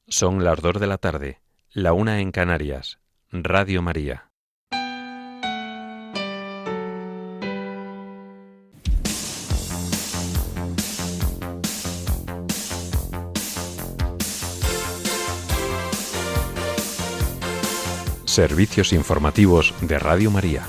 Son las 2 de la tarde, la 1 en Canarias. Radio María. Servicios informativos de Radio María.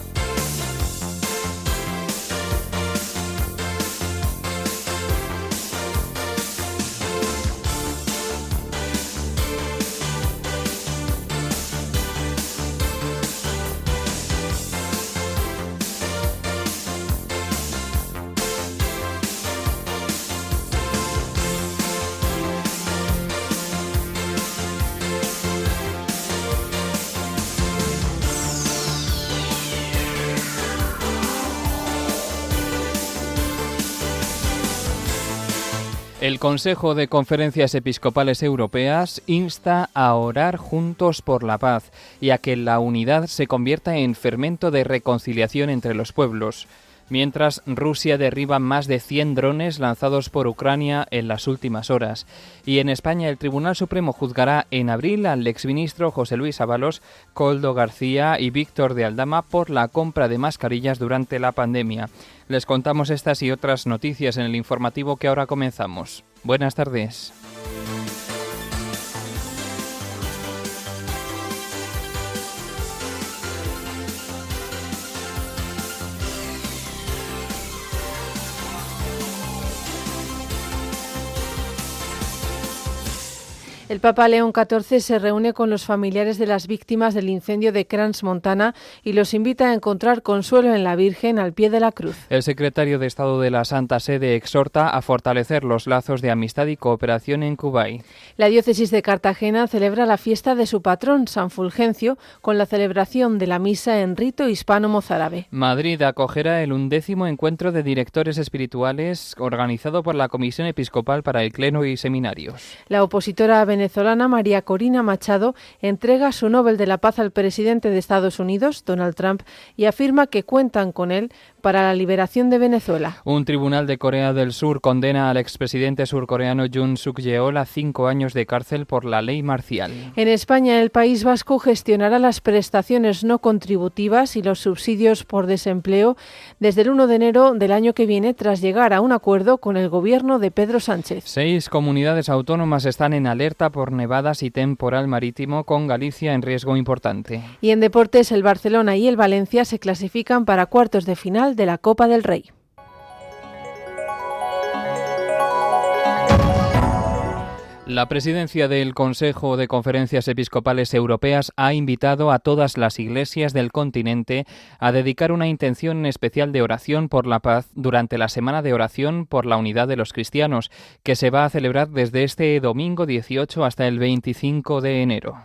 El Consejo de Conferencias Episcopales Europeas insta a orar juntos por la paz y a que la unidad se convierta en fermento de reconciliación entre los pueblos, mientras Rusia derriba más de 100 drones lanzados por Ucrania en las últimas horas. Y en España el Tribunal Supremo juzgará en abril al exministro José Luis Ábalos, Koldo García y Víctor de Aldama por la compra de mascarillas durante la pandemia. Les contamos estas y otras noticias en el informativo que ahora comenzamos. Buenas tardes. El Papa León XIV se reúne con los familiares de las víctimas del incendio de Crans-Montana y los invita a encontrar consuelo en la Virgen al pie de la cruz. El secretario de Estado de la Santa Sede exhorta a fortalecer los lazos de amistad y cooperación en Kuwait. La diócesis de Cartagena celebra la fiesta de su patrón, San Fulgencio, con la celebración de la misa en rito hispano-mozárabe. Madrid acogerá el 11º encuentro de directores espirituales organizado por la Comisión Episcopal para el Clero y Seminarios. La opositora venezolana María Corina Machado entrega su Nobel de la Paz al presidente de Estados Unidos, Donald Trump, y afirma que cuentan con él para la liberación de Venezuela. Un tribunal de Corea del Sur condena al expresidente surcoreano Yoon Suk-yeol a 5 años de cárcel por la ley marcial. En España, el País Vasco gestionará las prestaciones no contributivas y los subsidios por desempleo desde el 1 de enero del año que viene, tras llegar a un acuerdo con el gobierno de Pedro Sánchez. 6 comunidades autónomas están en alerta por nevadas y temporal marítimo, con Galicia en riesgo importante. Y en deportes, el Barcelona y el Valencia se clasifican para cuartos de final de la Copa del Rey. La presidencia del Consejo de Conferencias Episcopales Europeas ha invitado a todas las iglesias del continente a dedicar una intención especial de oración por la paz durante la Semana de Oración por la Unidad de los Cristianos, que se va a celebrar desde este domingo 18 hasta el 25 de enero.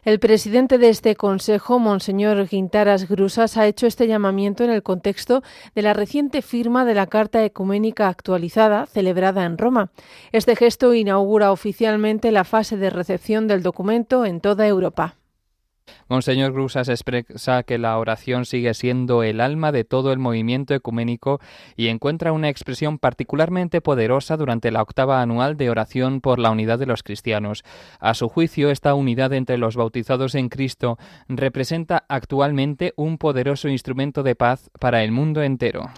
El presidente de este consejo, Monseñor Guintaras Grusas, ha hecho este llamamiento en el contexto de la reciente firma de la Carta Ecuménica Actualizada, celebrada en Roma. Este gesto inaugura oficialmente la fase de recepción del documento en toda Europa. Monseñor Grusas expresa que la oración sigue siendo el alma de todo el movimiento ecuménico y encuentra una expresión particularmente poderosa durante la octava anual de oración por la unidad de los cristianos. A su juicio, esta unidad entre los bautizados en Cristo representa actualmente un poderoso instrumento de paz para el mundo entero.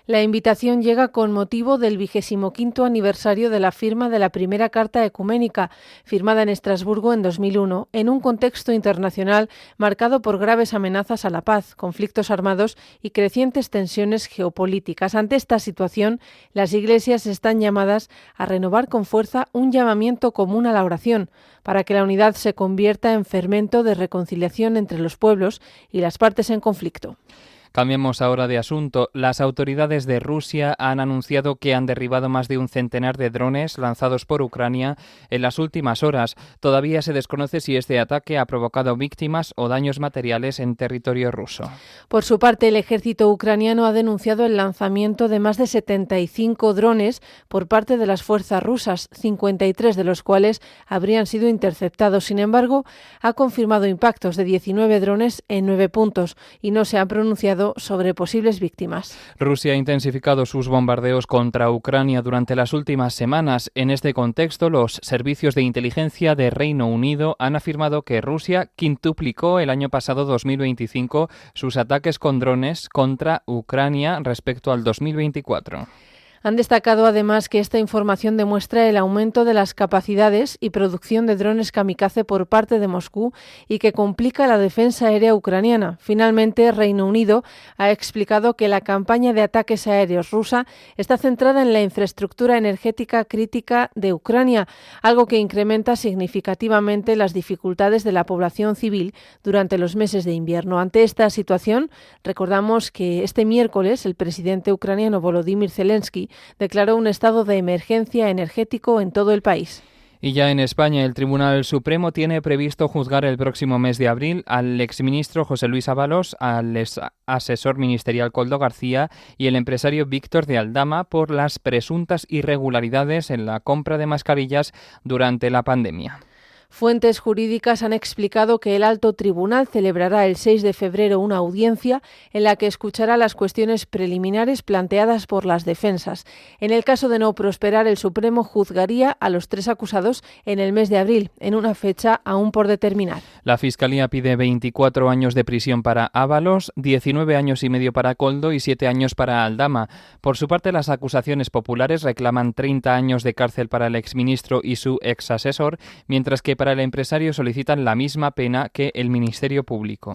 La invitación llega con motivo del 25º aniversario de la firma de la primera Carta Ecuménica, firmada en Estrasburgo en 2001, en un contexto internacional marcado por graves amenazas a la paz, conflictos armados y crecientes tensiones geopolíticas. Ante esta situación, las iglesias están llamadas a renovar con fuerza un llamamiento común a la oración, para que la unidad se convierta en fermento de reconciliación entre los pueblos y las partes en conflicto. Cambiemos ahora de asunto. Las autoridades de Rusia han anunciado que han derribado más de un centenar de drones lanzados por Ucrania en las últimas horas. Todavía se desconoce si este ataque ha provocado víctimas o daños materiales en territorio ruso. Por su parte, el ejército ucraniano ha denunciado el lanzamiento de más de 75 drones por parte de las fuerzas rusas, 53 de los cuales habrían sido interceptados. Sin embargo, ha confirmado impactos de 19 drones en 9 puntos y no se ha pronunciado informado sobre posibles víctimas. Rusia ha intensificado sus bombardeos contra Ucrania durante las últimas semanas. En este contexto, los servicios de inteligencia de Reino Unido han afirmado que Rusia quintuplicó el año pasado 2025 sus ataques con drones contra Ucrania respecto al 2024. Han destacado además que esta información demuestra el aumento de las capacidades y producción de drones kamikaze por parte de Moscú y que complica la defensa aérea ucraniana. Finalmente, Reino Unido ha explicado que la campaña de ataques aéreos rusa está centrada en la infraestructura energética crítica de Ucrania, algo que incrementa significativamente las dificultades de la población civil durante los meses de invierno. Ante esta situación, recordamos que este miércoles el presidente ucraniano Volodymyr Zelensky declaró un estado de emergencia energético en todo el país. Y ya en España, el Tribunal Supremo tiene previsto juzgar el próximo mes de abril al exministro José Luis Ábalos, al asesor ministerial Koldo García y el empresario Víctor de Aldama por las presuntas irregularidades en la compra de mascarillas durante la pandemia. Fuentes jurídicas han explicado que el alto tribunal celebrará el 6 de febrero una audiencia en la que escuchará las cuestiones preliminares planteadas por las defensas. En el caso de no prosperar, el Supremo juzgaría a los 3 acusados en el mes de abril, en una fecha aún por determinar. La Fiscalía pide 24 años de prisión para Ábalos, 19 años y medio para Koldo y 7 años para Aldama. Por su parte, las acusaciones populares reclaman 30 años de cárcel para el exministro y su exasesor, mientras que para el empresario solicitan la misma pena que el Ministerio Público.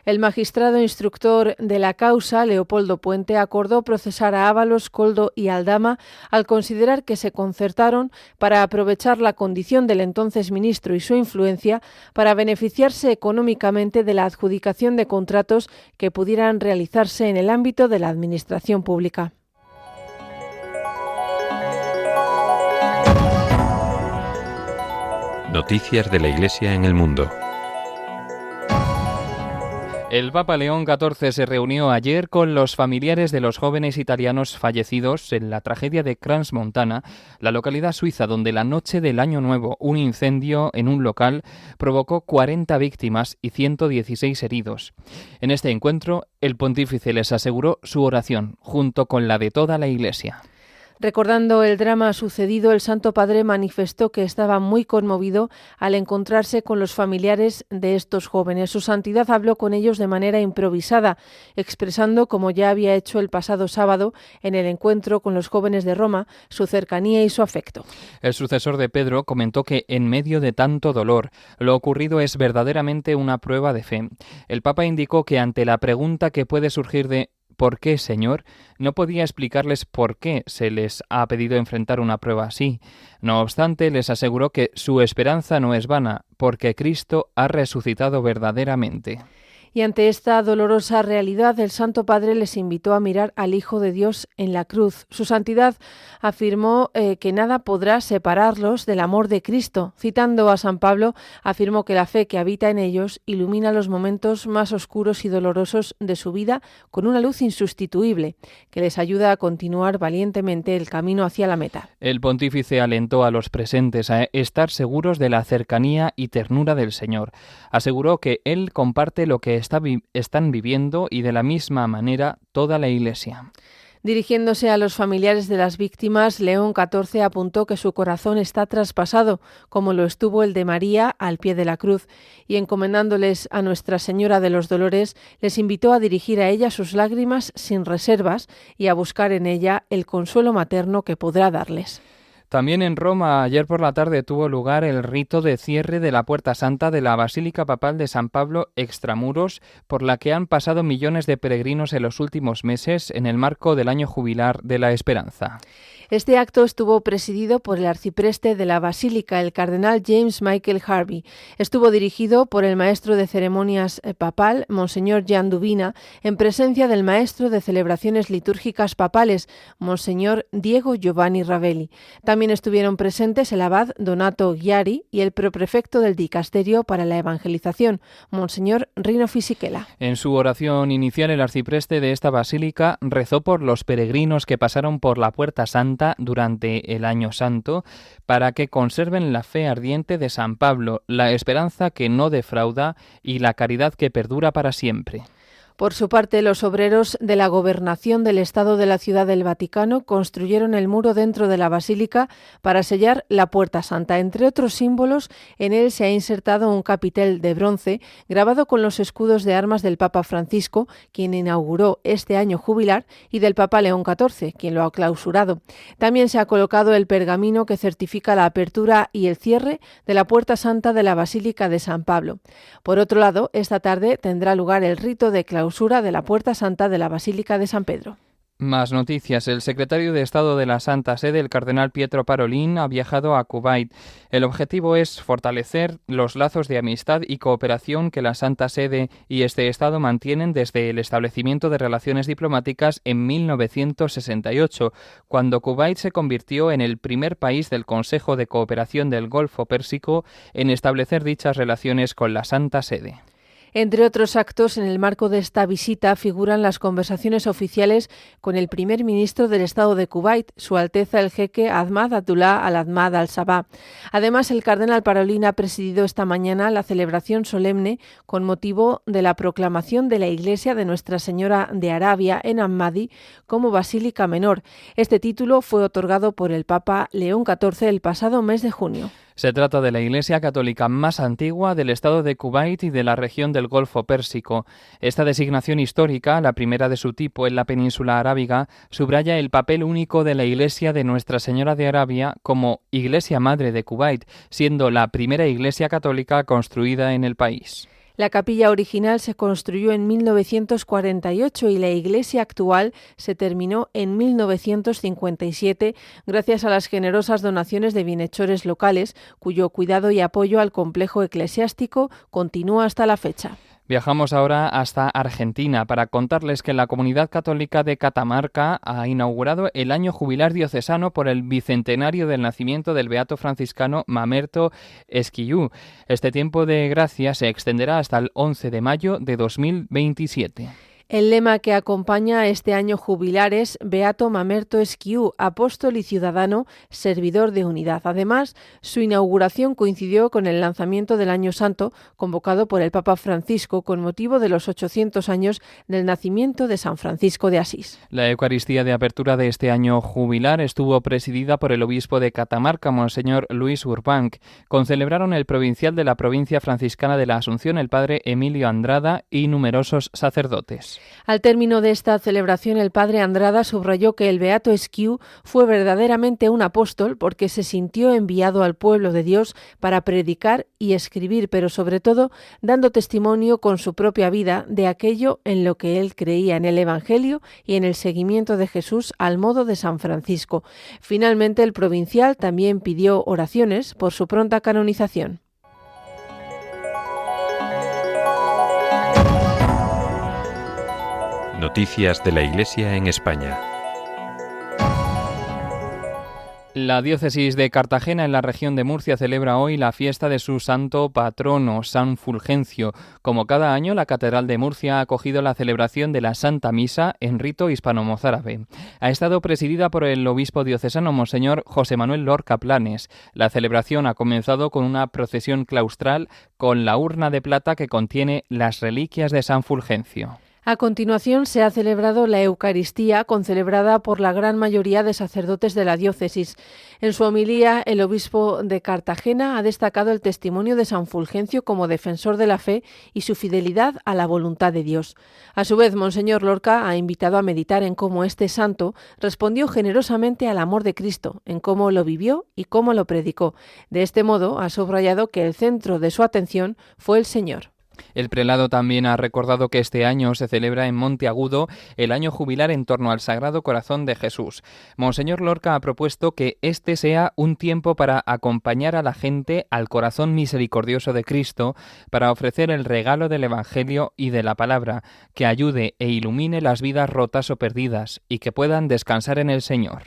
El magistrado instructor de la causa, Leopoldo Puente, acordó procesar a Ábalos, Koldo y Aldama al considerar que se concertaron para aprovechar la condición del entonces ministro y su influencia para beneficiarse económicamente de la adjudicación de contratos que pudieran realizarse en el ámbito de la administración pública. Noticias de la Iglesia en el mundo. El Papa León XIV se reunió ayer con los familiares de los jóvenes italianos fallecidos en la tragedia de Crans-Montana, la localidad suiza donde la noche del Año Nuevo un incendio en un local provocó 40 víctimas y 116 heridos. En este encuentro, el pontífice les aseguró su oración, junto con la de toda la Iglesia. Recordando el drama sucedido, el Santo Padre manifestó que estaba muy conmovido al encontrarse con los familiares de estos jóvenes. Su santidad habló con ellos de manera improvisada, expresando, como ya había hecho el pasado sábado en el encuentro con los jóvenes de Roma, su cercanía y su afecto. El sucesor de Pedro comentó que en medio de tanto dolor, lo ocurrido es verdaderamente una prueba de fe. El Papa indicó que ante la pregunta que puede surgir de ¿por qué, Señor?, no podía explicarles por qué se les ha pedido enfrentar una prueba así. No obstante, les aseguró que su esperanza no es vana, porque Cristo ha resucitado verdaderamente. Y ante esta dolorosa realidad, el Santo Padre les invitó a mirar al Hijo de Dios en la cruz. Su santidad afirmó que nada podrá separarlos del amor de Cristo. Citando a San Pablo, afirmó que la fe que habita en ellos ilumina los momentos más oscuros y dolorosos de su vida con una luz insustituible, que les ayuda a continuar valientemente el camino hacia la meta. El pontífice alentó a los presentes a estar seguros de la cercanía y ternura del Señor. Aseguró que Él comparte lo que están viviendo y de la misma manera toda la Iglesia. Dirigiéndose a los familiares de las víctimas, León XIV apuntó que su corazón está traspasado, como lo estuvo el de María al pie de la cruz, y encomendándoles a Nuestra Señora de los Dolores, les invitó a dirigir a ella sus lágrimas sin reservas y a buscar en ella el consuelo materno que podrá darles. También en Roma, ayer por la tarde tuvo lugar el rito de cierre de la Puerta Santa de la Basílica Papal de San Pablo extramuros, por la que han pasado millones de peregrinos en los últimos meses en el marco del Año Jubilar de la Esperanza. Este acto estuvo presidido por el arcipreste de la Basílica, el cardenal James Michael Harvey. Estuvo dirigido por el maestro de ceremonias papal, Monseñor Jan Dubina, en presencia del maestro de celebraciones litúrgicas papales, Monseñor Diego Giovanni Ravelli. También estuvieron presentes el abad Donato Ghiari y el proprefecto del Dicasterio para la Evangelización, Monseñor Rino Fisichella. En su oración inicial, el arcipreste de esta basílica rezó por los peregrinos que pasaron por la Puerta Santa durante el Año Santo, para que conserven la fe ardiente de San Pablo, la esperanza que no defrauda y la caridad que perdura para siempre. Por su parte, los obreros de la Gobernación del Estado de la Ciudad del Vaticano construyeron el muro dentro de la basílica para sellar la Puerta Santa. Entre otros símbolos, en él se ha insertado un capitel de bronce grabado con los escudos de armas del Papa Francisco, quien inauguró este año jubilar, y del Papa León XIV, quien lo ha clausurado. También se ha colocado el pergamino que certifica la apertura y el cierre de la Puerta Santa de la Basílica de San Pablo. Por otro lado, esta tarde tendrá lugar el rito de clausura de la Puerta Santa de la Basílica de San Pedro. Más noticias. El secretario de Estado de la Santa Sede, el cardenal Pietro Parolin, ha viajado a Kuwait. El objetivo es fortalecer los lazos de amistad y cooperación que la Santa Sede y este Estado mantienen desde el establecimiento de relaciones diplomáticas en 1968, cuando Kuwait se convirtió en el primer país del Consejo de Cooperación del Golfo Pérsico en establecer dichas relaciones con la Santa Sede. Entre otros actos, en el marco de esta visita figuran las conversaciones oficiales con el primer ministro del Estado de Kuwait, Su Alteza el Jeque Ahmad Abdullah al-Ahmad al-Sabah. Además, el cardenal Parolin ha presidido esta mañana la celebración solemne con motivo de la proclamación de la Iglesia de Nuestra Señora de Arabia en Ahmadi como Basílica Menor. Este título fue otorgado por el Papa León XIV el pasado mes de junio. Se trata de la Iglesia católica más antigua del estado de Kuwait y de la región del Golfo Pérsico. Esta designación histórica, la primera de su tipo en la península arábiga, subraya el papel único de la Iglesia de Nuestra Señora de Arabia como Iglesia Madre de Kuwait, siendo la primera iglesia católica construida en el país. La capilla original se construyó en 1948 y la iglesia actual se terminó en 1957 gracias a las generosas donaciones de bienhechores locales, cuyo cuidado y apoyo al complejo eclesiástico continúa hasta la fecha. Viajamos ahora hasta Argentina para contarles que la Comunidad Católica de Catamarca ha inaugurado el año jubilar diocesano por el bicentenario del nacimiento del beato franciscano Mamerto Esquillú. Este tiempo de gracia se extenderá hasta el 11 de mayo de 2027. El lema que acompaña este año jubilar es Beato Mamerto Esquillú, apóstol y ciudadano, servidor de unidad. Además, su inauguración coincidió con el lanzamiento del Año Santo, convocado por el Papa Francisco con motivo de los 800 años del nacimiento de San Francisco de Asís. La Eucaristía de apertura de este año jubilar estuvo presidida por el obispo de Catamarca, Monseñor Luis Urbanc. Concelebraron el provincial de la provincia franciscana de la Asunción, el padre Emilio Andrada, y numerosos sacerdotes. Al término de esta celebración, el padre Andrada subrayó que el beato Esquillú fue verdaderamente un apóstol porque se sintió enviado al pueblo de Dios para predicar y escribir, pero sobre todo dando testimonio con su propia vida de aquello en lo que él creía, en el Evangelio y en el seguimiento de Jesús al modo de San Francisco. Finalmente, el provincial también pidió oraciones por su pronta canonización. Noticias de la Iglesia en España. La diócesis de Cartagena, en la región de Murcia, celebra hoy la fiesta de su santo patrono, San Fulgencio. Como cada año, la Catedral de Murcia ha acogido la celebración de la Santa Misa en rito hispano-mozárabe. Ha estado presidida por el obispo diocesano, Monseñor José Manuel Lorca Planes. La celebración ha comenzado con una procesión claustral con la urna de plata que contiene las reliquias de San Fulgencio. A continuación se ha celebrado la Eucaristía, concelebrada por la gran mayoría de sacerdotes de la diócesis. En su homilía, el obispo de Cartagena ha destacado el testimonio de San Fulgencio como defensor de la fe y su fidelidad a la voluntad de Dios. A su vez, Monseñor Lorca ha invitado a meditar en cómo este santo respondió generosamente al amor de Cristo, en cómo lo vivió y cómo lo predicó. De este modo, ha subrayado que el centro de su atención fue el Señor. El prelado también ha recordado que este año se celebra en Monteagudo el año jubilar en torno al Sagrado Corazón de Jesús. Monseñor Lorca ha propuesto que este sea un tiempo para acompañar a la gente al corazón misericordioso de Cristo, para ofrecer el regalo del Evangelio y de la palabra, que ayude e ilumine las vidas rotas o perdidas y que puedan descansar en el Señor.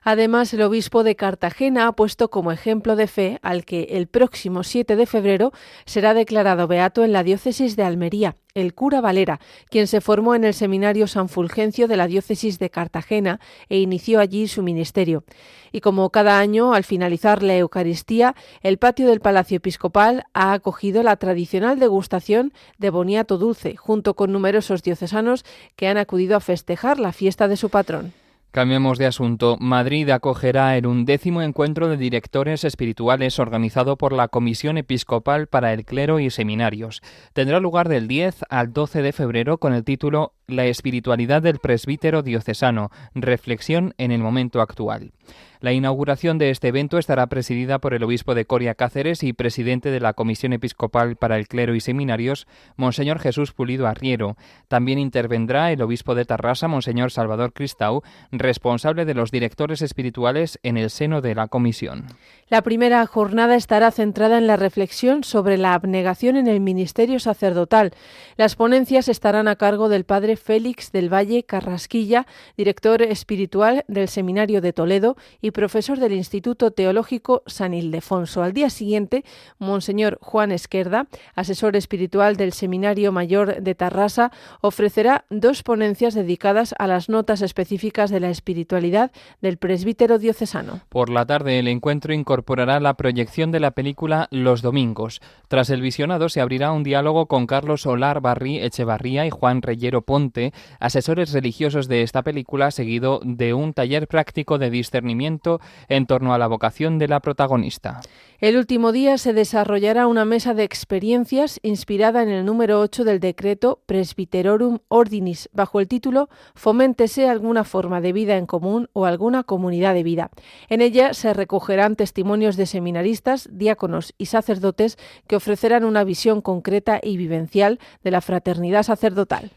Además, el obispo de Cartagena ha puesto como ejemplo de fe al que el próximo 7 de febrero será declarado beato en la diócesis de Almería, el cura Valera, quien se formó en el seminario San Fulgencio de la diócesis de Cartagena e inició allí su ministerio. Y como cada año, al finalizar la Eucaristía, el patio del Palacio Episcopal ha acogido la tradicional degustación de boniato dulce, junto con numerosos diocesanos que han acudido a festejar la fiesta de su patrón. Cambiemos de asunto. Madrid acogerá el 11º encuentro de directores espirituales organizado por la Comisión Episcopal para el Clero y Seminarios. Tendrá lugar del 10 al 12 de febrero con el título La espiritualidad del presbítero diocesano, reflexión en el momento actual. La inauguración de este evento estará presidida por el obispo de Coria Cáceres y presidente de la Comisión Episcopal para el Clero y Seminarios, Monseñor Jesús Pulido Arriero. También intervendrá el obispo de Tarrasa, Monseñor Salvador Cristau, responsable de los directores espirituales en el seno de la comisión. La primera jornada estará centrada en la reflexión sobre la abnegación en el ministerio sacerdotal. Las ponencias estarán a cargo del padre Félix del Valle Carrasquilla, director espiritual del Seminario de Toledo y profesor del Instituto Teológico San Ildefonso. Al día siguiente, Monseñor Juan Esquerda, asesor espiritual del Seminario Mayor de Tarrasa, ofrecerá 2 ponencias dedicadas a las notas específicas de la espiritualidad del presbítero diocesano. Por la tarde, el encuentro incorporará la proyección de la película Los Domingos. Tras el visionado, se abrirá un diálogo con Carlos Olar Barri Echevarría y Juan Reyero Ponte, asesores religiosos de esta película, seguido de un taller práctico de discernimiento en torno a la vocación de la protagonista. El último día se desarrollará una mesa de experiencias inspirada en el número 8 del decreto Presbyterorum Ordinis, bajo el título Foméntese alguna forma de vida en común o alguna comunidad de vida. En ella se recogerán testimonios de seminaristas, diáconos y sacerdotes que ofrecerán una visión concreta y vivencial de la fraternidad sacerdotal.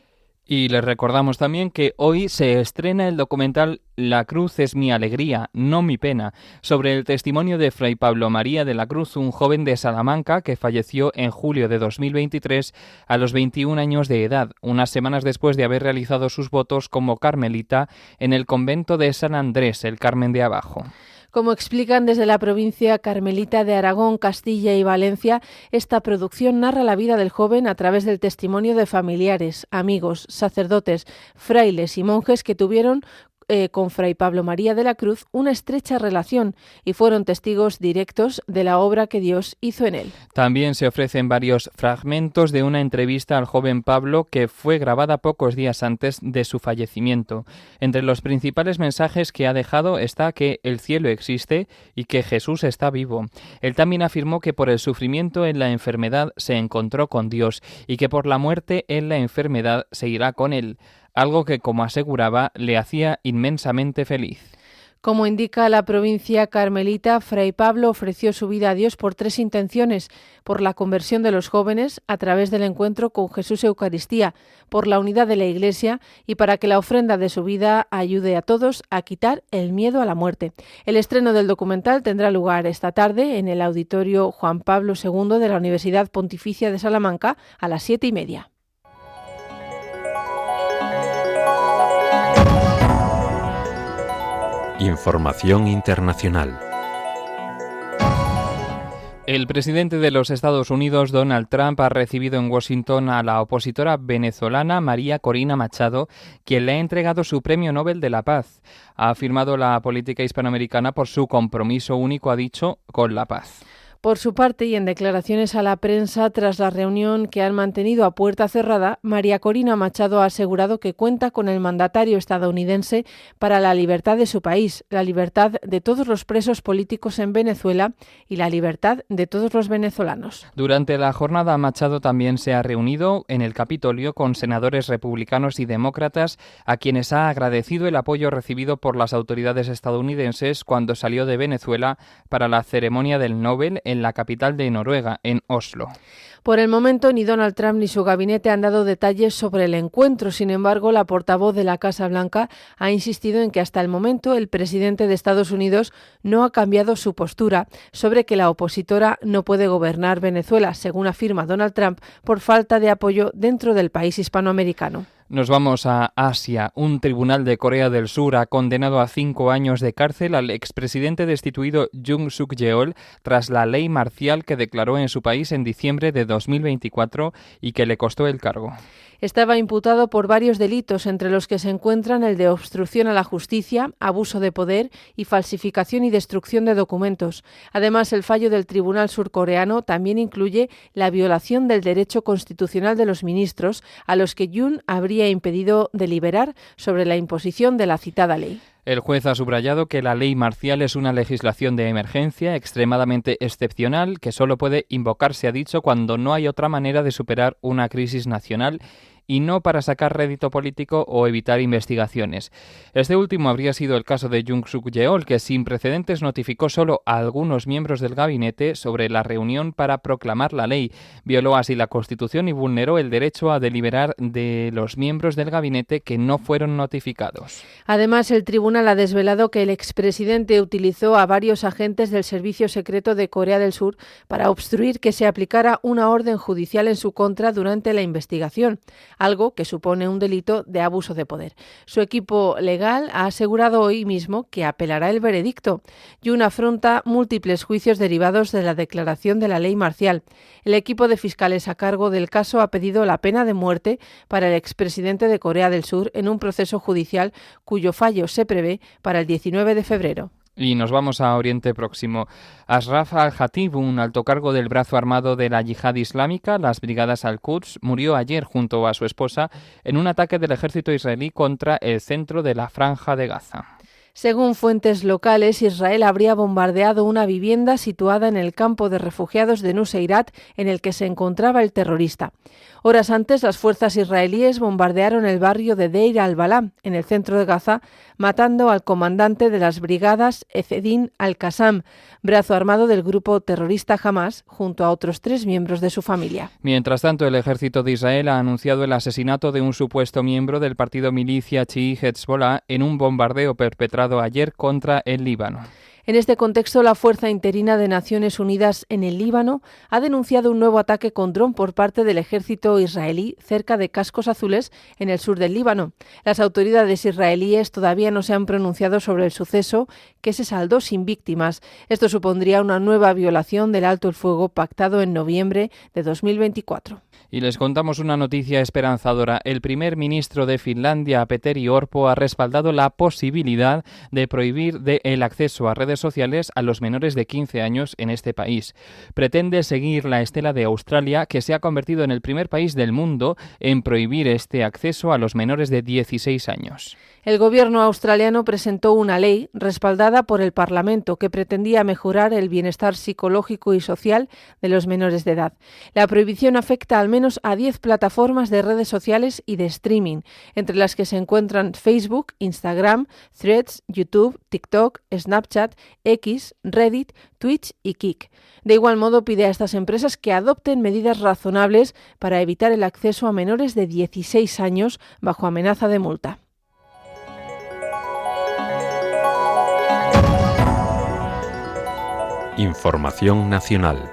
Y les recordamos también que hoy se estrena el documental La cruz es mi alegría, no mi pena, sobre el testimonio de Fray Pablo María de la Cruz, un joven de Salamanca que falleció en julio de 2023 a los 21 años de edad, unas semanas después de haber realizado sus votos como carmelita en el convento de San Andrés, el Carmen de Abajo. Como explican desde la provincia carmelita de Aragón, Castilla y Valencia, esta producción narra la vida del joven a través del testimonio de familiares, amigos, sacerdotes, frailes y monjes que tuvieron con Fray Pablo María de la Cruz una estrecha relación y fueron testigos directos de la obra que Dios hizo en él. También se ofrecen varios fragmentos de una entrevista al joven Pablo que fue grabada pocos días antes de su fallecimiento. Entre los principales mensajes que ha dejado está que el cielo existe y que Jesús está vivo. Él también afirmó que por el sufrimiento en la enfermedad se encontró con Dios y que por la muerte en la enfermedad se irá con él, algo que, como aseguraba, le hacía inmensamente feliz. Como indica la provincia carmelita, Fray Pablo ofreció su vida a Dios por 3 intenciones: por la conversión de los jóvenes a través del encuentro con Jesús Eucaristía, por la unidad de la Iglesia y para que la ofrenda de su vida ayude a todos a quitar el miedo a la muerte. El estreno del documental tendrá lugar esta tarde en el Auditorio Juan Pablo II de la Universidad Pontificia de Salamanca a las 7:30. Información internacional. El presidente de los Estados Unidos, Donald Trump, ha recibido en Washington a la opositora venezolana María Corina Machado, quien le ha entregado su Premio Nobel de la Paz. Ha afirmado la política hispanoamericana por su compromiso único, ha dicho, con la paz. Por su parte, y en declaraciones a la prensa tras la reunión que han mantenido a puerta cerrada, María Corina Machado ha asegurado que cuenta con el mandatario estadounidense para la libertad de su país, la libertad de todos los presos políticos en Venezuela y la libertad de todos los venezolanos. Durante la jornada, Machado también se ha reunido en el Capitolio con senadores republicanos y demócratas, a quienes ha agradecido el apoyo recibido por las autoridades estadounidenses cuando salió de Venezuela para la ceremonia del Nobel en la capital de Noruega, en Oslo. Por el momento, ni Donald Trump ni su gabinete han dado detalles sobre el encuentro. Sin embargo, la portavoz de la Casa Blanca ha insistido en que hasta el momento el presidente de Estados Unidos no ha cambiado su postura sobre que la opositora no puede gobernar Venezuela, según afirma Donald Trump, por falta de apoyo dentro del país hispanoamericano. Nos vamos a Asia. Un tribunal de Corea del Sur ha condenado a 5 años de cárcel al expresidente destituido Yoon Suk-yeol tras la ley marcial que declaró en su país en diciembre de 2024 y que le costó el cargo. Estaba imputado por varios delitos, entre los que se encuentran el de obstrucción a la justicia, abuso de poder y falsificación y destrucción de documentos. Además, el fallo del tribunal surcoreano también incluye la violación del derecho constitucional de los ministros, a los que Yoon habría impedido deliberar sobre la imposición de la citada ley. El juez ha subrayado que la ley marcial es una legislación de emergencia extremadamente excepcional que solo puede invocarse, ha dicho, cuando no hay otra manera de superar una crisis nacional y no para sacar rédito político o evitar investigaciones. Este último habría sido el caso de Yoon Suk-yeol, que sin precedentes notificó solo a algunos miembros del gabinete sobre la reunión para proclamar la ley. Violó así la Constitución y vulneró el derecho a deliberar de los miembros del gabinete que no fueron notificados. Además, el tribunal ha desvelado que el expresidente utilizó a varios agentes del Servicio Secreto de Corea del Sur para obstruir que se aplicara una orden judicial en su contra durante la investigación, algo que supone un delito de abuso de poder. Su equipo legal ha asegurado hoy mismo que apelará el veredicto. Yoon afronta múltiples juicios derivados de la declaración de la ley marcial. El equipo de fiscales a cargo del caso ha pedido la pena de muerte para el expresidente de Corea del Sur en un proceso judicial cuyo fallo se prevé para el 19 de febrero. Y nos vamos a Oriente Próximo. Ashraf al-Hatib, un alto cargo del brazo armado de la Yihad Islámica, las Brigadas Al-Quds, murió ayer junto a su esposa en un ataque del ejército israelí contra el centro de la Franja de Gaza. Según fuentes locales, Israel habría bombardeado una vivienda situada en el campo de refugiados de Nuseirat en el que se encontraba el terrorista. Horas antes, las fuerzas israelíes bombardearon el barrio de Deir al-Balá, en el centro de Gaza, matando al comandante de las brigadas Ezedin al-Qassam, brazo armado del grupo terrorista Hamas, junto a otros 3 miembros de su familia. Mientras tanto, el ejército de Israel ha anunciado el asesinato de un supuesto miembro del partido milicia chií Hezbollah en un bombardeo perpetrado ayer contra el Líbano. En este contexto, la Fuerza Interina de Naciones Unidas en el Líbano ha denunciado un nuevo ataque con dron por parte del ejército israelí cerca de Cascos Azules, en el sur del Líbano. Las autoridades israelíes todavía no se han pronunciado sobre el suceso, que se saldó sin víctimas. Esto supondría una nueva violación del alto el fuego pactado en noviembre de 2024. Y les contamos una noticia esperanzadora. El primer ministro de Finlandia, Petteri Orpo, ha respaldado la posibilidad de prohibir el acceso a redes sociales a los menores de 15 años en este país. Pretende seguir la estela de Australia, que se ha convertido en el primer país del mundo en prohibir este acceso a los menores de 16 años. El gobierno australiano presentó una ley respaldada por el Parlamento que pretendía mejorar el bienestar psicológico y social de los menores de edad. La prohibición afecta al menos a 10 plataformas de redes sociales y de streaming, entre las que se encuentran Facebook, Instagram, Threads, YouTube, TikTok, Snapchat, X, Reddit, Twitch y Kik. De igual modo, pide a estas empresas que adopten medidas razonables para evitar el acceso a menores de 16 años bajo amenaza de multa. Información nacional.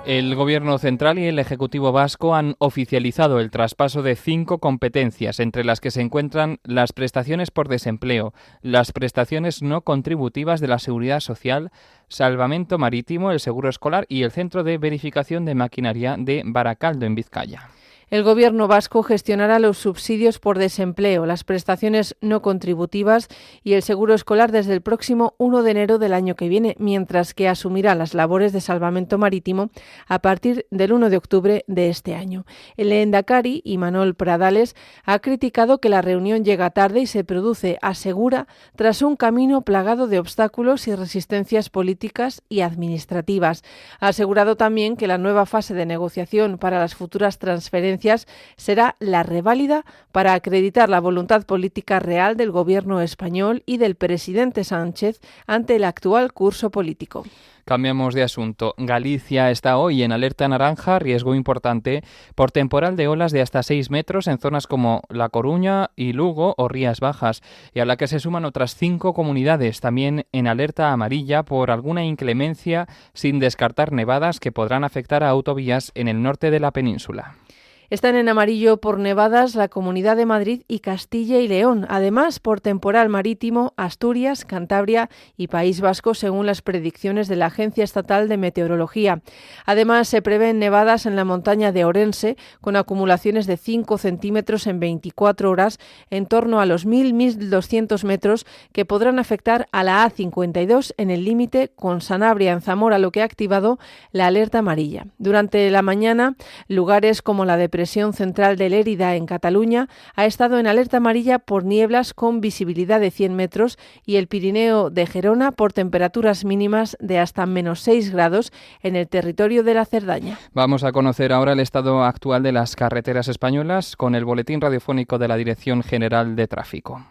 El Gobierno central y el Ejecutivo vasco han oficializado el traspaso de 5 competencias, entre las que se encuentran las prestaciones por desempleo, las prestaciones no contributivas de la Seguridad Social, Salvamento Marítimo, el Seguro Escolar y el Centro de Verificación de Maquinaria de Baracaldo, en Vizcaya. El Gobierno vasco gestionará los subsidios por desempleo, las prestaciones no contributivas y el seguro escolar desde el próximo 1 de enero del año que viene, mientras que asumirá las labores de salvamento marítimo a partir del 1 de octubre de este año. El lehendakari, Imanol Pradales, ha criticado que la reunión llega tarde y se produce, asegura, tras un camino plagado de obstáculos y resistencias políticas y administrativas. Ha asegurado también que la nueva fase de negociación para las futuras transferencias será la reválida para acreditar la voluntad política real del Gobierno español y del presidente Sánchez ante el actual curso político. Cambiamos de asunto. Galicia está hoy en alerta naranja, riesgo importante, por temporal de olas de hasta 6 metros en zonas como La Coruña y Lugo o Rías Bajas, y a la que se suman otras 5 comunidades, también en alerta amarilla por alguna inclemencia, sin descartar nevadas que podrán afectar a autovías en el norte de la península. Están en amarillo por nevadas la Comunidad de Madrid y Castilla y León. Además, por temporal marítimo, Asturias, Cantabria y País Vasco, según las predicciones de la Agencia Estatal de Meteorología. Además, se prevén nevadas en la montaña de Orense, con acumulaciones de 5 centímetros en 24 horas, en torno a los 1.000-1.200 metros, que podrán afectar a la A52 en el límite con Sanabria, en Zamora, lo que ha activado la alerta amarilla. Durante la mañana, lugares como la depresión central de Lérida, en Cataluña, ha estado en alerta amarilla por nieblas con visibilidad de 100 metros y el Pirineo de Gerona por temperaturas mínimas de hasta -6 grados en el territorio de la Cerdaña. Vamos a conocer ahora el estado actual de las carreteras españolas con el boletín radiofónico de la Dirección General de Tráfico.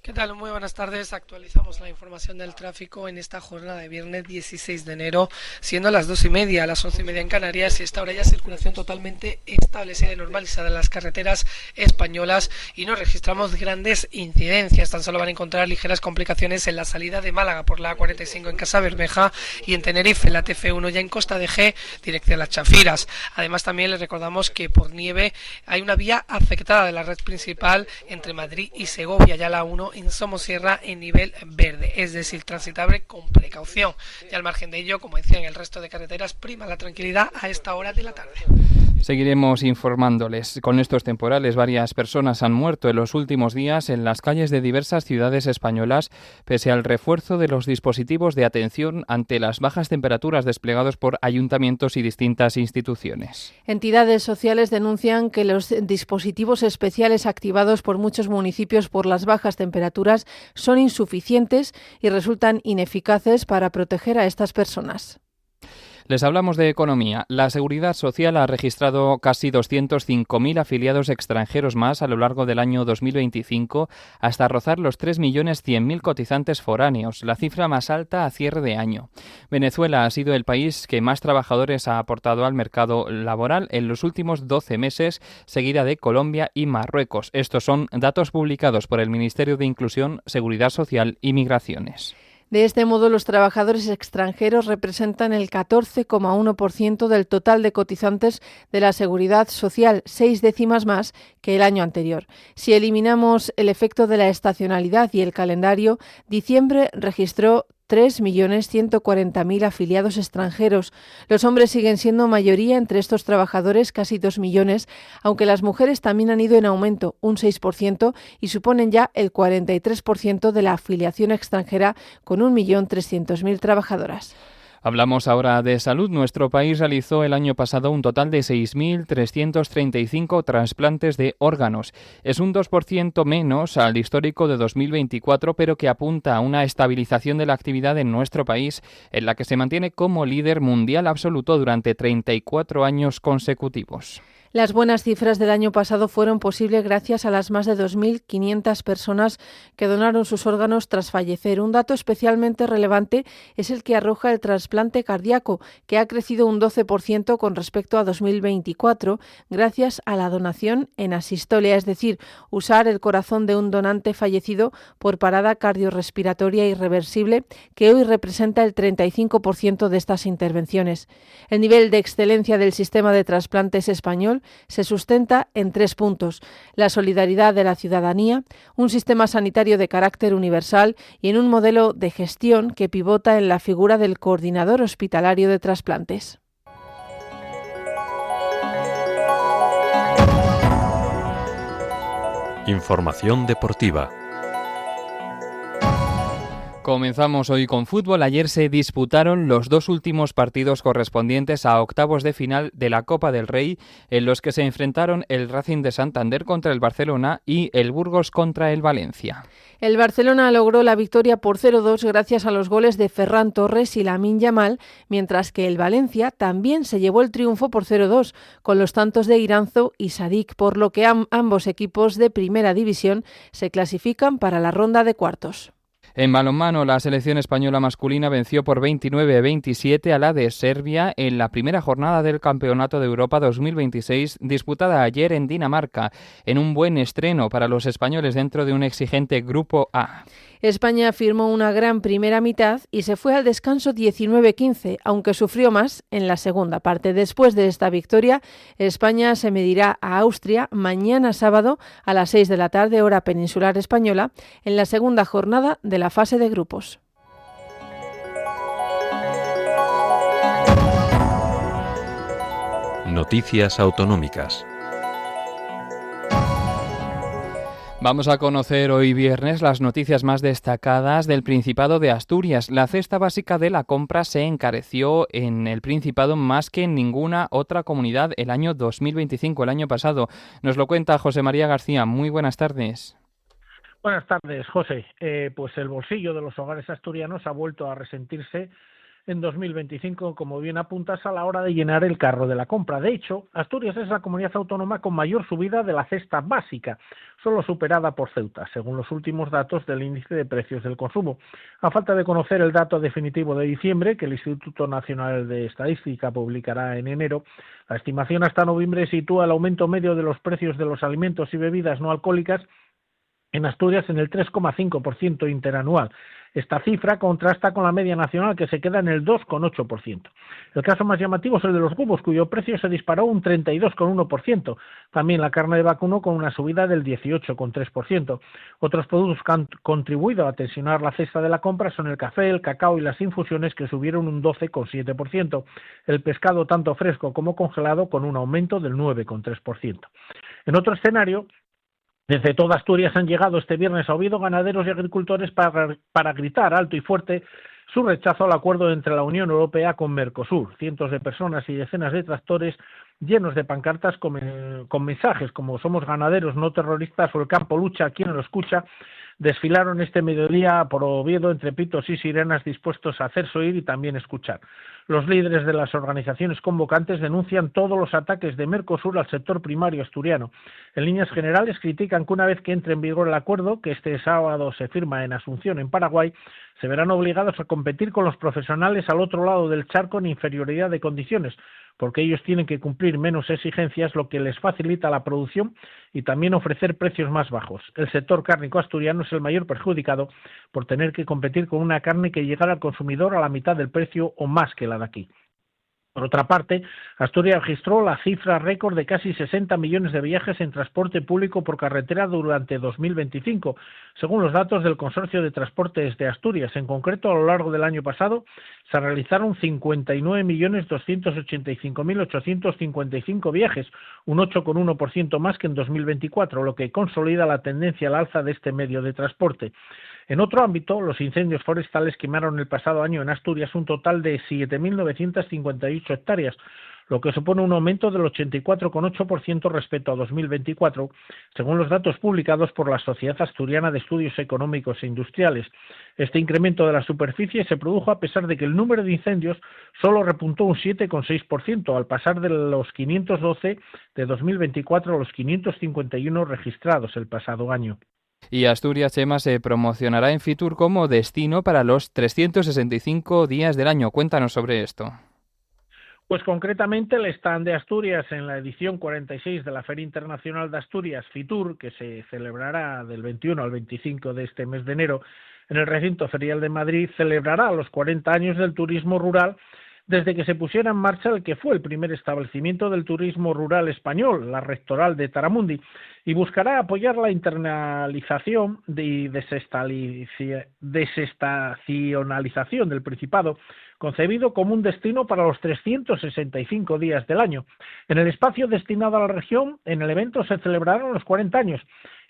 ¿Qué tal? Muy buenas tardes. Actualizamos la información del tráfico en esta jornada de viernes 16 de enero, siendo las 2:30, las 11:30 en Canarias, y esta hora ya circulación totalmente establecida y normalizada en las carreteras españolas y no registramos grandes incidencias. Tan solo van a encontrar ligeras complicaciones en la salida de Málaga por la A45 en Casa Bermeja y en Tenerife, en la TF1 ya en Costa de G, dirección a las Chafiras. Además, también les recordamos que por nieve hay una vía afectada de la red principal entre Madrid y Segovia, ya la 1 en Somosierra en nivel verde, es decir, transitable con precaución. Y al margen de ello, como decía, en el resto de carreteras prima la tranquilidad a esta hora de la tarde. Seguiremos informándoles. Con estos temporales, varias personas han muerto en los últimos días en las calles de diversas ciudades españolas, pese al refuerzo de los dispositivos de atención ante las bajas temperaturas desplegados por ayuntamientos y distintas instituciones. Entidades sociales denuncian que los dispositivos especiales activados por muchos municipios por las bajas temperaturas son insuficientes y resultan ineficaces para proteger a estas personas. Les hablamos de economía. La Seguridad Social ha registrado casi 205.000 afiliados extranjeros más a lo largo del año 2025, hasta rozar los 3.100.000 cotizantes foráneos, la cifra más alta a cierre de año. Venezuela ha sido el país que más trabajadores ha aportado al mercado laboral en los últimos 12 meses, seguida de Colombia y Marruecos. Estos son datos publicados por el Ministerio de Inclusión, Seguridad Social y Migraciones. De este modo, los trabajadores extranjeros representan el 14,1% del total de cotizantes de la Seguridad Social, 6 décimas más que el año anterior. Si eliminamos el efecto de la estacionalidad y el calendario, diciembre registró 3.140.000 afiliados extranjeros. Los hombres siguen siendo mayoría entre estos trabajadores, casi 2 millones, aunque las mujeres también han ido en aumento, un 6%, y suponen ya el 43% de la afiliación extranjera, con 1.300.000 trabajadoras. Hablamos ahora de salud. Nuestro país realizó el año pasado un total de 6.335 trasplantes de órganos. Es un 2% menos al histórico de 2024, pero que apunta a una estabilización de la actividad en nuestro país, en la que se mantiene como líder mundial absoluto durante 34 años consecutivos. Las buenas cifras del año pasado fueron posibles gracias a las más de 2.500 personas que donaron sus órganos tras fallecer. Un dato especialmente relevante es el que arroja el trasplante cardíaco, que ha crecido un 12% con respecto a 2024, gracias a la donación en asistolia, es decir, usar el corazón de un donante fallecido por parada cardiorrespiratoria irreversible, que hoy representa el 35% de estas intervenciones. El nivel de excelencia del sistema de trasplantes español se sustenta en 3 puntos: la solidaridad de la ciudadanía, un sistema sanitario de carácter universal y en un modelo de gestión que pivota en la figura del coordinador hospitalario de trasplantes. Información deportiva. Comenzamos hoy con fútbol. Ayer se disputaron los 2 últimos partidos correspondientes a octavos de final de la Copa del Rey, en los que se enfrentaron el Racing de Santander contra el Barcelona y el Burgos contra el Valencia. El Barcelona logró la victoria por 0-2 gracias a los goles de Ferran Torres y Lamine Yamal, mientras que el Valencia también se llevó el triunfo por 0-2 con los tantos de Iranzo y Sadik, por lo que ambos equipos de primera división se clasifican para la ronda de cuartos. En balonmano, la selección española masculina venció por 29-27 a la de Serbia en la primera jornada del Campeonato de Europa 2026, disputada ayer en Dinamarca, en un buen estreno para los españoles dentro de un exigente Grupo A. España firmó una gran primera mitad y se fue al descanso 19-15, aunque sufrió más en la segunda parte. Después de esta victoria, España se medirá a Austria mañana sábado a las 6 de la tarde, hora peninsular española, en la segunda jornada de la fase de grupos. Noticias autonómicas. Vamos a conocer hoy viernes las noticias más destacadas del Principado de Asturias. La cesta básica de la compra se encareció en el Principado más que en ninguna otra comunidad el año 2025, el año pasado. Nos lo cuenta José María García. Muy buenas tardes. Buenas tardes, José. Pues el bolsillo de los hogares asturianos ha vuelto a resentirse en 2025, como bien apuntas, a la hora de llenar el carro de la compra. De hecho, Asturias es la comunidad autónoma con mayor subida de la cesta básica, solo superada por Ceuta, según los últimos datos del índice de precios del consumo. A falta de conocer el dato definitivo de diciembre, que el Instituto Nacional de Estadística publicará en enero, la estimación hasta noviembre sitúa el aumento medio de los precios de los alimentos y bebidas no alcohólicas en Asturias en el 3,5% interanual. Esta cifra contrasta con la media nacional, que se queda en el 2,8%. El caso más llamativo es el de los huevos, cuyo precio se disparó un 32,1%. También la carne de vacuno, con una subida del 18,3%. Otros productos que han contribuido a tensionar la cesta de la compra son el café, el cacao y las infusiones, que subieron un 12,7%. El pescado, tanto fresco como congelado, con un aumento del 9,3%. En otro escenario, desde toda Asturias han llegado este viernes a Oviedo ganaderos y agricultores para gritar alto y fuerte su rechazo al acuerdo entre la Unión Europea con Mercosur. Cientos de personas y decenas de tractores llenos de pancartas con mensajes como "Somos ganaderos, no terroristas" o "El campo lucha, ¿quién lo escucha?", desfilaron este mediodía por Oviedo entre pitos y sirenas, dispuestos a hacerse oír y también escuchar. Los líderes de las organizaciones convocantes denuncian todos los ataques de Mercosur al sector primario asturiano. En líneas generales critican que una vez que entre en vigor el acuerdo, que este sábado se firma en Asunción, en Paraguay, se verán obligados a competir con los profesionales al otro lado del charco en inferioridad de condiciones, porque ellos tienen que cumplir menos exigencias, lo que les facilita la producción y también ofrecer precios más bajos. El sector cárnico asturiano es el mayor perjudicado por tener que competir con una carne que llegara al consumidor a la mitad del precio o más que la de aquí. Por otra parte, Asturias registró la cifra récord de casi 60 millones de viajes en transporte público por carretera durante 2025, según los datos del Consorcio de Transportes de Asturias. En concreto, a lo largo del año pasado se realizaron 59.285.855 viajes, un 8,1% más que en 2024, lo que consolida la tendencia al alza de este medio de transporte. En otro ámbito, los incendios forestales quemaron el pasado año en Asturias un total de 7.958 hectáreas, lo que supone un aumento del 84,8% respecto a 2024, según los datos publicados por la Sociedad Asturiana de Estudios Económicos e Industriales. Este incremento de la superficie se produjo a pesar de que el número de incendios solo repuntó un 7,6%, al pasar de los 512 de 2024 a los 551 registrados el pasado año. Y Asturias, Chema, se promocionará en Fitur como destino para los 365 días del año. Cuéntanos sobre esto. Pues concretamente el stand de Asturias en la edición 46 de la Feria Internacional de Asturias, Fitur, que se celebrará del 21 al 25 de este mes de enero en el recinto ferial de Madrid, celebrará los 40 años del turismo rural desde que se pusiera en marcha el que fue el primer establecimiento del turismo rural español, la Rectoral de Taramundi, y buscará apoyar la internalización y desestacionalización del Principado, concebido como un destino para los 365 días del año. En el espacio destinado a la región, en el evento se celebrarán los 40 años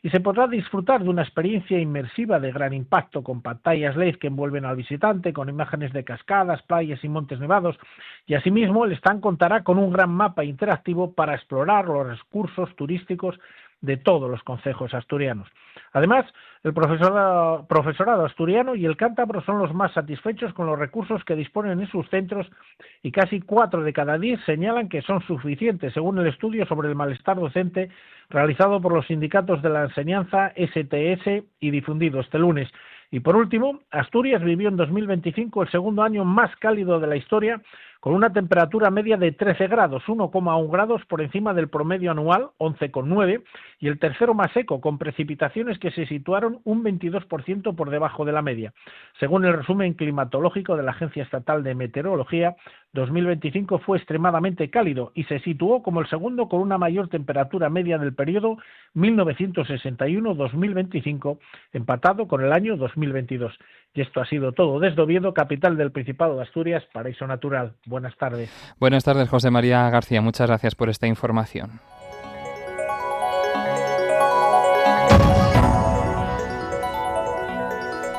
y se podrá disfrutar de una experiencia inmersiva de gran impacto, con pantallas LED que envuelven al visitante, con imágenes de cascadas, playas y montes nevados, y asimismo el stand contará con un gran mapa interactivo para explorar los recursos turísticos de todos los concejos asturianos. Además, el profesorado asturiano y el cántabro son los más satisfechos con los recursos que disponen en sus centros, y casi 4 de cada 10 señalan que son suficientes, según el estudio sobre el malestar docente realizado por los sindicatos de la enseñanza STS y difundido este lunes. Y por último, Asturias vivió en 2025 el segundo año más cálido de la historia, con una temperatura media de 13 grados, 1,1 grados por encima del promedio anual, 11,9, y el tercero más seco, con precipitaciones que se situaron un 22% por debajo de la media. Según el resumen climatológico de la Agencia Estatal de Meteorología, 2025 fue extremadamente cálido y se situó como el segundo con una mayor temperatura media del periodo 1961-2025, empatado con el año 2022. Y esto ha sido todo desde Oviedo, capital del Principado de Asturias, paraíso natural. Buenas tardes. Buenas tardes, José María García. Muchas gracias por esta información.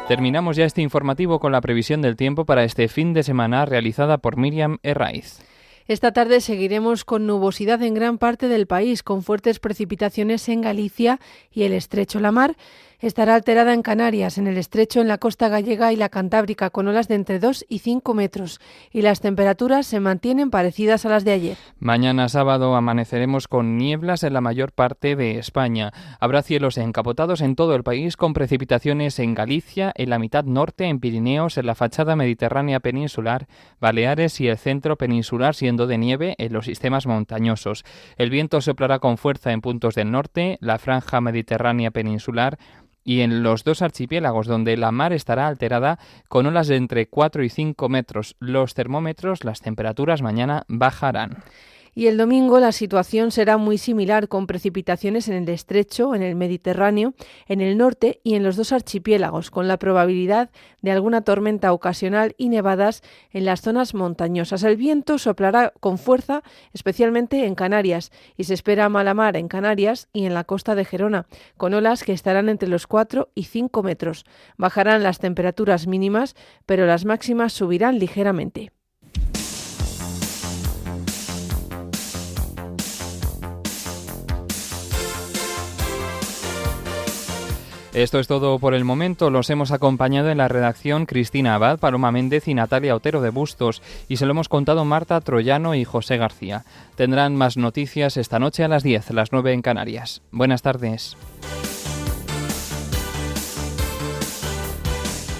Terminamos ya este informativo con la previsión del tiempo para este fin de semana realizada por Miriam Herraiz. Esta tarde seguiremos con nubosidad en gran parte del país, con fuertes precipitaciones en Galicia y el estrecho. La mar estará alterada en Canarias, en el estrecho, en la costa gallega y la cantábrica, con olas de entre 2 y 5 metros. Y las temperaturas se mantienen parecidas a las de ayer. Mañana sábado amaneceremos con nieblas en la mayor parte de España. Habrá cielos encapotados en todo el país, con precipitaciones en Galicia, en la mitad norte, en Pirineos, en la fachada mediterránea peninsular, Baleares y el centro peninsular, siendo de nieve en los sistemas montañosos. El viento soplará con fuerza en puntos del norte, la franja mediterránea peninsular y en los dos archipiélagos, donde la mar estará alterada con olas de entre 4 y 5 metros. Los termómetros, las temperaturas mañana bajarán. Y el domingo la situación será muy similar, con precipitaciones en el estrecho, en el Mediterráneo, en el norte y en los dos archipiélagos, con la probabilidad de alguna tormenta ocasional y nevadas en las zonas montañosas. El viento soplará con fuerza, especialmente en Canarias, y se espera mala mar en Canarias y en la costa de Gerona, con olas que estarán entre los 4 y 5 metros. Bajarán las temperaturas mínimas, pero las máximas subirán ligeramente. Esto es todo por el momento. Los hemos acompañado en la redacción Cristina Abad, Paloma Méndez y Natalia Otero de Bustos, y se lo hemos contado Marta Troyano y José García. Tendrán más noticias esta noche a las 10, las 9 en Canarias. Buenas tardes.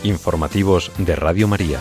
Informativos de Radio María.